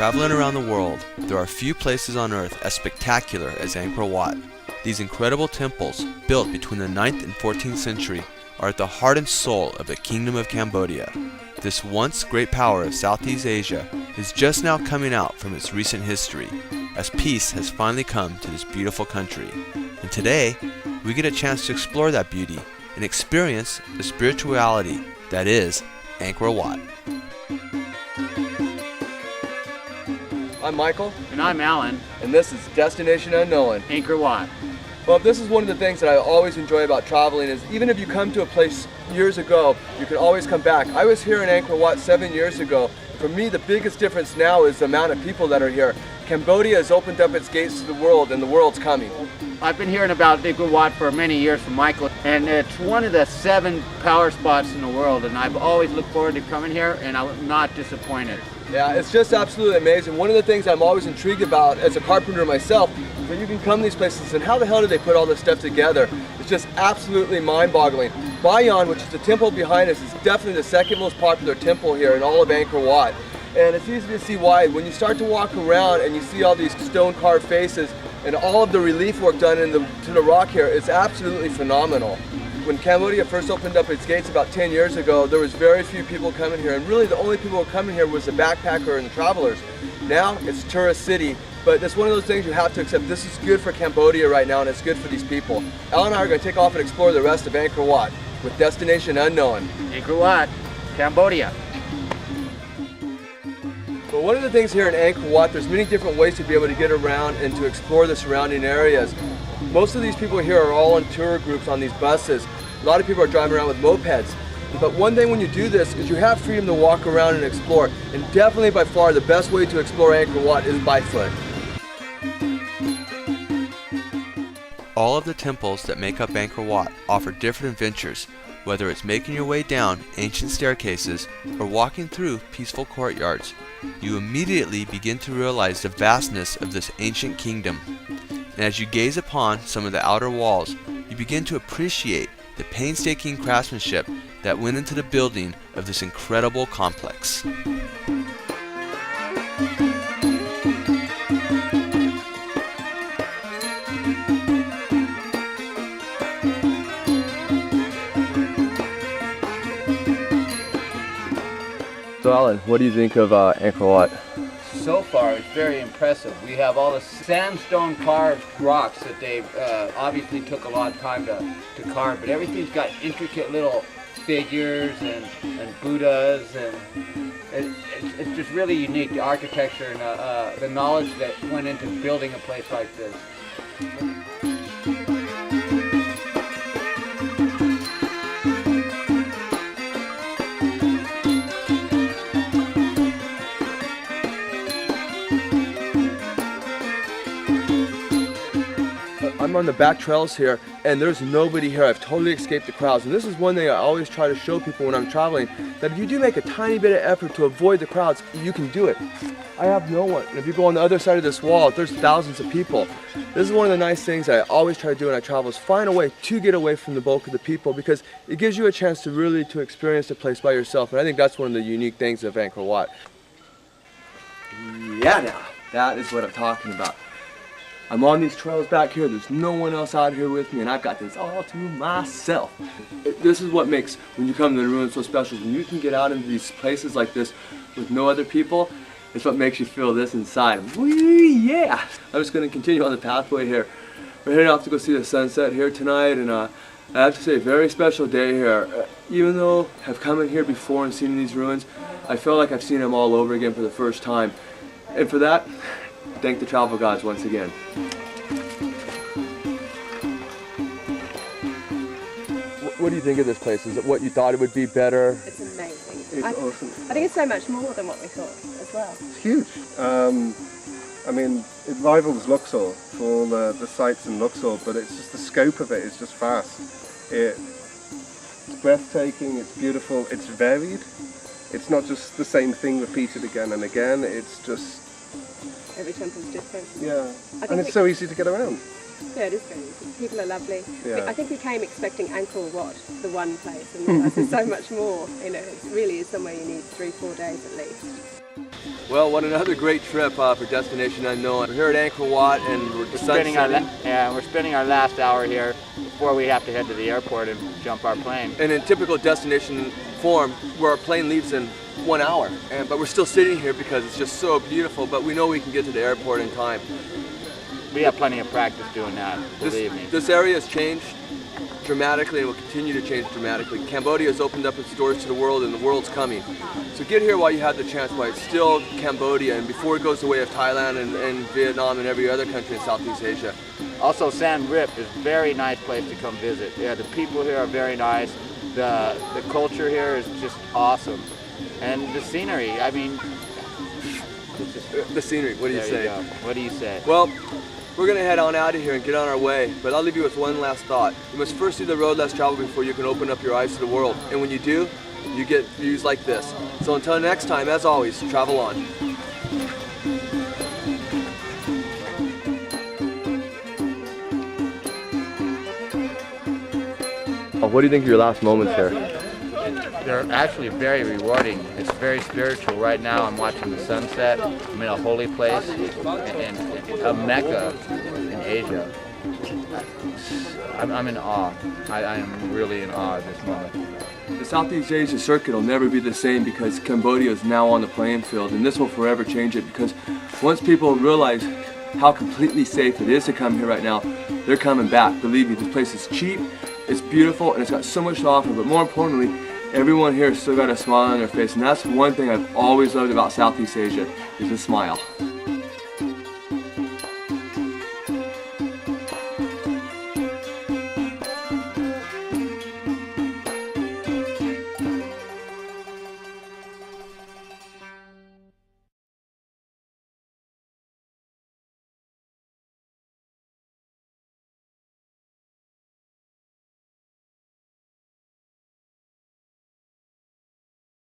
Traveling around the world, there are few places on earth as spectacular as Angkor Wat. These incredible temples, built between the 9th and 14th century, are at the heart and soul of the Kingdom of Cambodia. This once great power of Southeast Asia is just now coming out from its recent history, as peace has finally come to this beautiful country. And today, we get a chance to explore that beauty and experience the spirituality that is Ankgor Wat. I'm Michael. And I'm Alan. And this is Destination Unknown. Angkor Wat. Well, this is one of the things that I always enjoy about traveling is even if you come to a place years ago, you can always come back. I was here in Angkor Wat 7 years ago. For me, the biggest difference now is the amount of people that are here. Cambodia has opened up its gates to the world, and the world's coming. I've been hearing about Angkor Wat for many years from Michael, and it's one of the 7 power spots in the world, and I've always looked forward to coming here, and I'm not disappointed. Yeah, it's just absolutely amazing. One of the things I'm always intrigued about as a carpenter myself is that you can come to these places and how the hell did they put all this stuff together? It's just absolutely mind-boggling. Bayon, which is the temple behind us, is definitely the second most popular temple here in all of Angkor Wat. And it's easy to see why. When you start to walk around and you see all these stone-carved faces and all of the relief work done to the rock here, it's absolutely phenomenal. When Cambodia first opened up its gates about 10 years ago, there was very few people coming here, and really the only people who were coming here was the backpacker and the travelers. Now it's a tourist city, but it's one of those things you have to accept. This is good for Cambodia right now, and it's good for these people. Al and I are going to take off and explore the rest of Angkor Wat with Destination Unknown. Angkor Wat, Cambodia. But one of the things here in Angkor Wat, there's many different ways to be able to get around and to explore the surrounding areas. Most of these people here are all in tour groups on these buses. A lot of people are driving around with mopeds. But one thing when you do this is you have freedom to walk around and explore. And definitely by far the best way to explore Angkor Wat is by foot. All of the temples that make up Angkor Wat offer different adventures, whether it's making your way down ancient staircases or walking through peaceful courtyards. You immediately begin to realize the vastness of this ancient kingdom. And as you gaze upon some of the outer walls, you begin to appreciate the painstaking craftsmanship that went into the building of this incredible complex. So Alan, what do you think of Angkor Wat? So far, it's very impressive. We have all the sandstone carved rocks that they obviously took a lot of time to carve, but everything's got intricate little figures and Buddhas, and it's just really unique, the architecture and the knowledge that went into building a place like this. I'm on the back trails here, and there's nobody here. I've totally escaped the crowds. And this is one thing I always try to show people when I'm traveling, that if you do make a tiny bit of effort to avoid the crowds, you can do it. I have no one. And if you go on the other side of this wall, there's thousands of people. This is one of the nice things that I always try to do when I travel, is find a way to get away from the bulk of the people, because it gives you a chance to really experience the place by yourself. And I think that's one of the unique things of Angkor Wat. Yeah, now, that is what I'm talking about. I'm on these trails back here, there's no one else out here with me, and I've got this all to myself. This is what makes, when you come to the ruins, so special. When you can get out into these places like this with no other people, it's what makes you feel this inside. Whee, yeah! I'm just going to continue on the pathway here. We're heading off to go see the sunset here tonight, and I have to say, a very special day here. Even though I've come in here before and seen these ruins, I feel like I've seen them all over again for the first time. And for that, thank the travel gods once again. What do you think of this place? Is it what you thought it would be better? It's amazing. It's awesome. I think it's so much more than what we thought as well. It's huge. I mean, it rivals Luxor for all the sites in Luxor, but it's just the scope of it is just vast. It's breathtaking, it's beautiful, it's varied. It's not just the same thing repeated again and again, it's just... Every temple's different. Yeah, and it's so easy to get around. Yeah, it is very easy. People are lovely. Yeah. I think we came expecting Angkor Wat, the one place, and realised there's so much more. You know, it really is somewhere you need 3-4 days at least. Well, what another great trip for Destination Unknown. We're here at Angkor Wat and we're spending our last hour here before we have to head to the airport and jump our plane. And in typical destination form, where our plane leaves in 1 hour, but we're still sitting here because it's just so beautiful, but we know we can get to the airport in time. We have plenty of practice doing that, believe me. This area has changed dramatically and will continue to change dramatically. Cambodia has opened up its doors to the world and the world's coming. So get here while you have the chance, while it's still Cambodia and before it goes the way of Thailand and Vietnam and every other country in Southeast Asia. Also, Siem Reap is a very nice place to come visit. Yeah, the people here are very nice. The culture here is just awesome. And the scenery, I mean... The scenery, what do you say? What do you say? Well, we're going to head on out of here and get on our way, but I'll leave you with one last thought. You must first see the road less traveled before you can open up your eyes to the world. And when you do, you get views like this. So until next time, as always, travel on. What do you think of your last moments here? They're actually very rewarding. It's very spiritual. Right now I'm watching the sunset. I'm in a holy place, and a Mecca in Asia. I'm in awe. I am really in awe at this moment. The Southeast Asia circuit will never be the same because Cambodia is now on the playing field, and this will forever change it because once people realize how completely safe it is to come here right now, they're coming back. Believe me, this place is cheap, it's beautiful, and it's got so much to offer, but more importantly, everyone here has still got a smile on their face, and that's one thing I've always loved about Southeast Asia, is the smile.